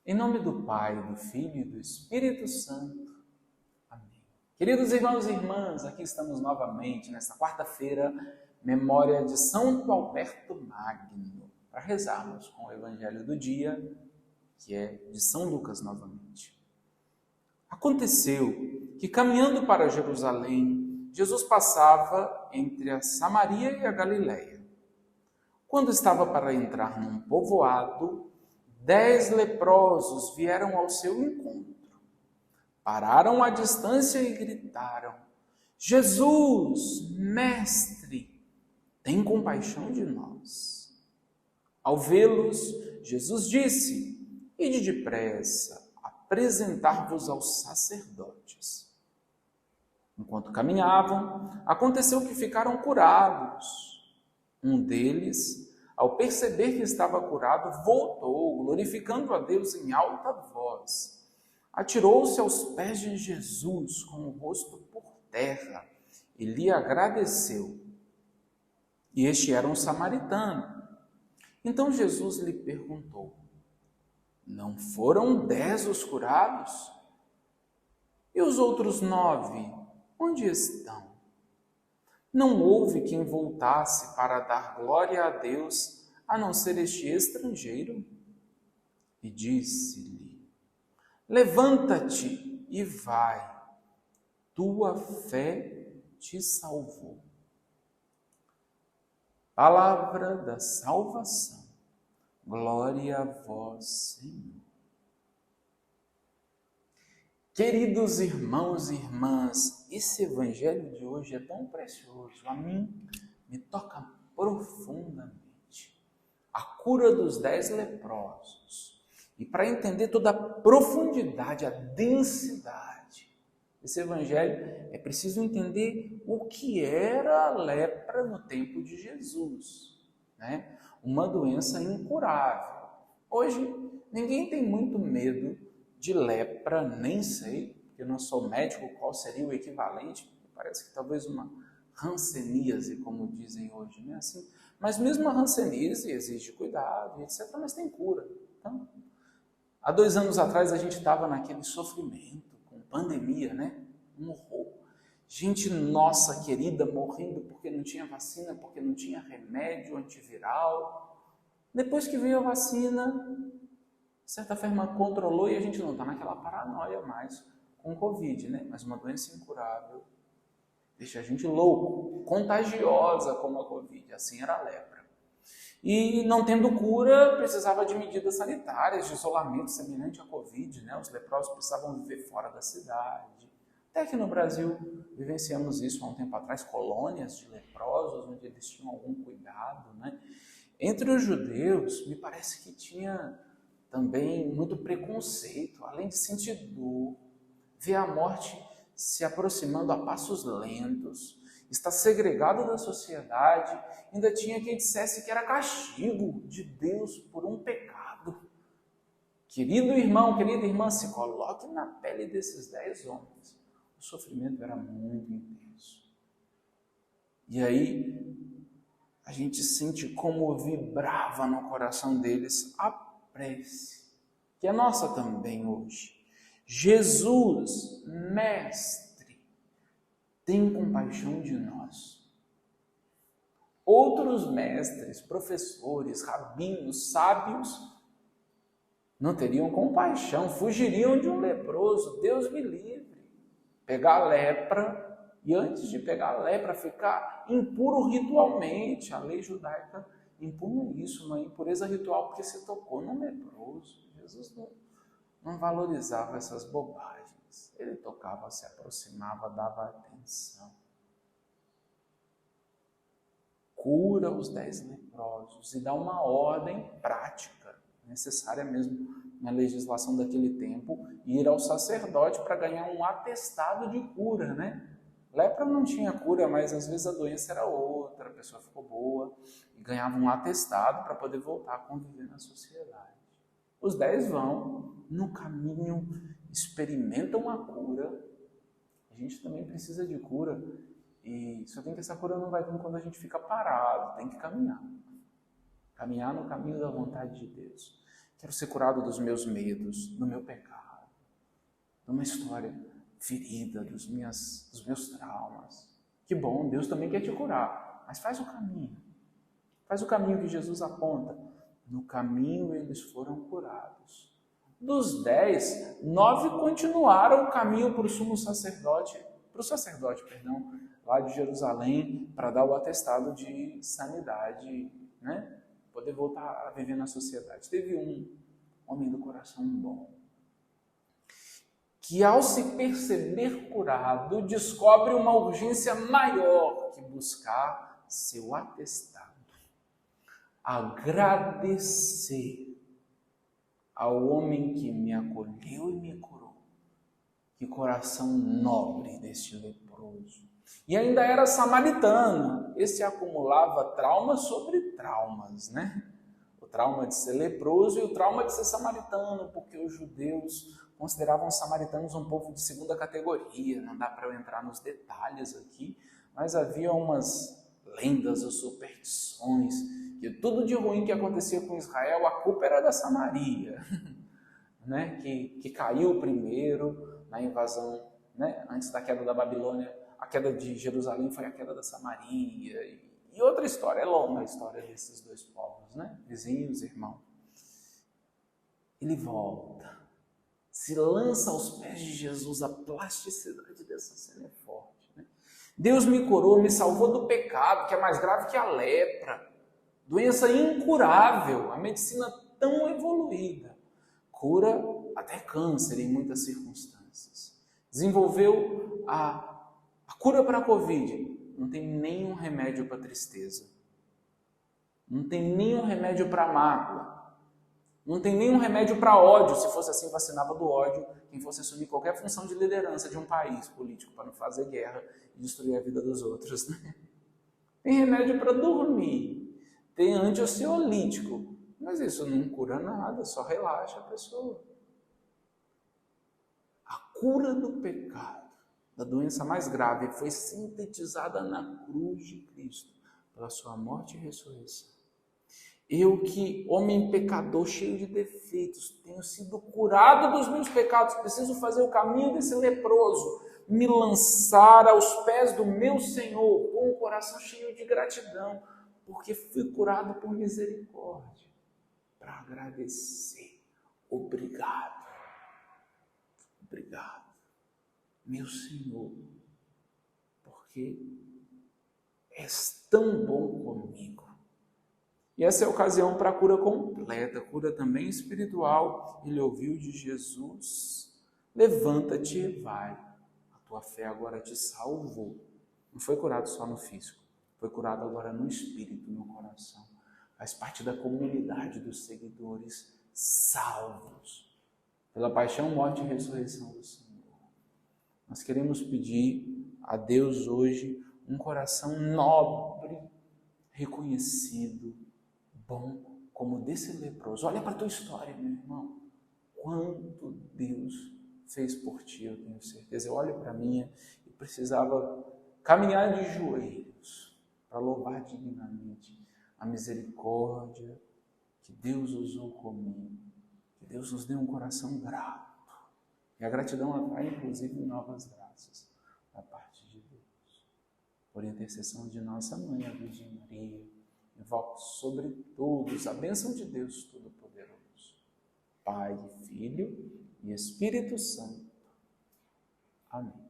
Em nome do Pai, do Filho e do Espírito Santo. Amém. Queridos irmãos e irmãs, aqui estamos novamente nesta quarta-feira, memória de Santo Alberto Magno, para rezarmos com o Evangelho do dia, que é de São Lucas novamente. Aconteceu que, caminhando para Jerusalém, Jesus passava entre a Samaria e a Galiléia. Quando estava para entrar num povoado, 10 leprosos vieram ao seu encontro. Pararam à distância e gritaram: Jesus, mestre, tem compaixão de nós. Ao vê-los, Jesus disse: Ide depressa, apresentar-vos aos sacerdotes. Enquanto caminhavam, aconteceu que ficaram curados. Um deles, ao perceber que estava curado, voltou, glorificando a Deus em alta voz. Atirou-se aos pés de Jesus, com o rosto por terra, e lhe agradeceu. E este era um samaritano. Então Jesus lhe perguntou: Não foram 10 os curados? E os outros 9, onde estão? Não houve quem voltasse para dar glória a Deus, a não ser este estrangeiro? E disse-lhe: Levanta-te e vai, tua fé te salvou. Palavra da salvação. Glória a vós, Senhor. Queridos irmãos e irmãs, esse evangelho de hoje é tão precioso, a mim me toca profundamente. A cura dos 10 leprosos. E para entender toda a profundidade, a densidade desse evangelho, é preciso entender o que era a lepra no tempo de Jesus, né? Uma doença incurável. Hoje, ninguém tem muito medo de lepra, nem sei, porque eu não sou médico, qual seria o equivalente. Parece que talvez uma hanseníase, como dizem hoje, né? Assim, mas mesmo a hanseníase exige cuidado, etc., mas tem cura. Então, há 2 anos atrás a gente estava naquele sofrimento, com pandemia, né? Um horror. Gente nossa querida morrendo porque não tinha vacina, porque não tinha remédio antiviral. Depois que veio a vacina, de certa forma controlou e a gente não está naquela paranoia mais com o Covid, né? Mas uma doença incurável deixa a gente louco, contagiosa como a Covid, assim era a lepra. E não tendo cura, precisava de medidas sanitárias, de isolamento semelhante à Covid, né? Os leprosos precisavam viver fora da cidade. Até que no Brasil vivenciamos isso há um tempo atrás, colônias de leprosos, onde eles tinham algum cuidado, né? Entre os judeus, me parece que tinha também muito preconceito, além de sentir dor, ver a morte se aproximando a passos lentos, estar segregado da sociedade, ainda tinha quem dissesse que era castigo de Deus por um pecado. Querido irmão, querida irmã, se coloque na pele desses 10 homens. O sofrimento era muito intenso. E aí, a gente sente como vibrava no coração deles a prece, que é nossa também hoje. Jesus, mestre, tem compaixão de nós. Outros mestres, professores, rabinos, sábios, não teriam compaixão, fugiriam de um leproso. Deus me livre. Pegar a lepra, e antes de pegar a lepra, ficar impuro ritualmente. A lei judaica impunha isso, uma impureza ritual, porque se tocou num leproso. Jesus não valorizava essas bobagens. Ele tocava, se aproximava, dava atenção. Cura os 10 leprosos e dá uma ordem prática, necessária mesmo na legislação daquele tempo, ir ao sacerdote para ganhar um atestado de cura, né? Lepra não tinha cura, mas às vezes a doença era outra, a pessoa ficou boa e ganhava um atestado para poder voltar a conviver na sociedade. Os 10 vão, no caminho, experimentam a cura. A gente também precisa de cura. E só tem que essa cura não vai vir quando a gente fica parado, tem que caminhar. Caminhar no caminho da vontade de Deus. Quero ser curado dos meus medos, do meu pecado, de uma história ferida, dos meus traumas. Que bom, Deus também quer te curar, mas faz o caminho. Faz o caminho que Jesus aponta. No caminho eles foram curados. Dos 10, 9 continuaram o caminho para o sacerdote, lá de Jerusalém, para dar o atestado de sanidade, né? Poder voltar a viver na sociedade. Teve um homem do coração bom, que ao se perceber curado, descobre uma urgência maior que buscar seu atestado. Agradecer ao homem que me acolheu e me curou. Que coração nobre deste leproso. E ainda era samaritano. Esse acumulava traumas sobre traumas, né? O trauma de ser leproso e o trauma de ser samaritano, porque os judeus consideravam os samaritanos um povo de segunda categoria. Não dá para eu entrar nos detalhes aqui, mas havia umas lendas ou superstições que tudo de ruim que acontecia com Israel, a culpa era da Samaria, né? que caiu primeiro na invasão, né? Antes da queda da Babilônia. A queda de Jerusalém foi a queda da Samaria. E outra história, é longa a história desses dois povos, né? Vizinhos, irmãos. Ele volta, se lança aos pés de Jesus. A plasticidade dessa cena é forte, né? Deus me curou, me salvou do pecado, que é mais grave que a lepra. Doença incurável, a medicina tão evoluída. Cura até câncer em muitas circunstâncias. Desenvolveu a cura para a Covid. Não tem nenhum remédio para tristeza. Não tem nenhum remédio para mágoa. Não tem nenhum remédio para ódio. Se fosse assim, vacinava do ódio quem fosse assumir qualquer função de liderança de um país político para não fazer guerra e destruir a vida dos outros, né? Tem remédio para dormir. Tem anti-ansiolítico. Mas isso não cura nada, só relaxa a pessoa. A cura do pecado, da doença mais grave, foi sintetizada na cruz de Cristo, pela sua morte e ressurreição. Eu que, homem pecador, cheio de defeitos, tenho sido curado dos meus pecados, preciso fazer o caminho desse leproso, me lançar aos pés do meu Senhor, com o coração cheio de gratidão, porque fui curado por misericórdia, para agradecer. Obrigado. Obrigado, meu Senhor, porque és tão bom comigo. E essa é a ocasião para a cura completa, cura também espiritual. Ele ouviu de Jesus: levanta-te e vai, a tua fé agora te salvou. Não foi curado só no físico, foi curado agora no espírito, no coração. Faz parte da comunidade dos seguidores salvos pela paixão, morte e ressurreição do Senhor. Nós queremos pedir a Deus hoje um coração nobre, reconhecido, bom, como o desse leproso. Olha para a tua história, meu irmão. Quanto Deus fez por ti, eu tenho certeza. Eu olho para a minha e precisava caminhar de joelhos para louvar dignamente a misericórdia que Deus usou comigo. Que Deus nos dê um coração grato. E a gratidão atrai, inclusive, novas graças da parte de Deus. Por intercessão de nossa Mãe, a Virgem Maria, invoco sobre todos a bênção de Deus Todo-Poderoso, Pai, Filho e Espírito Santo. Amém.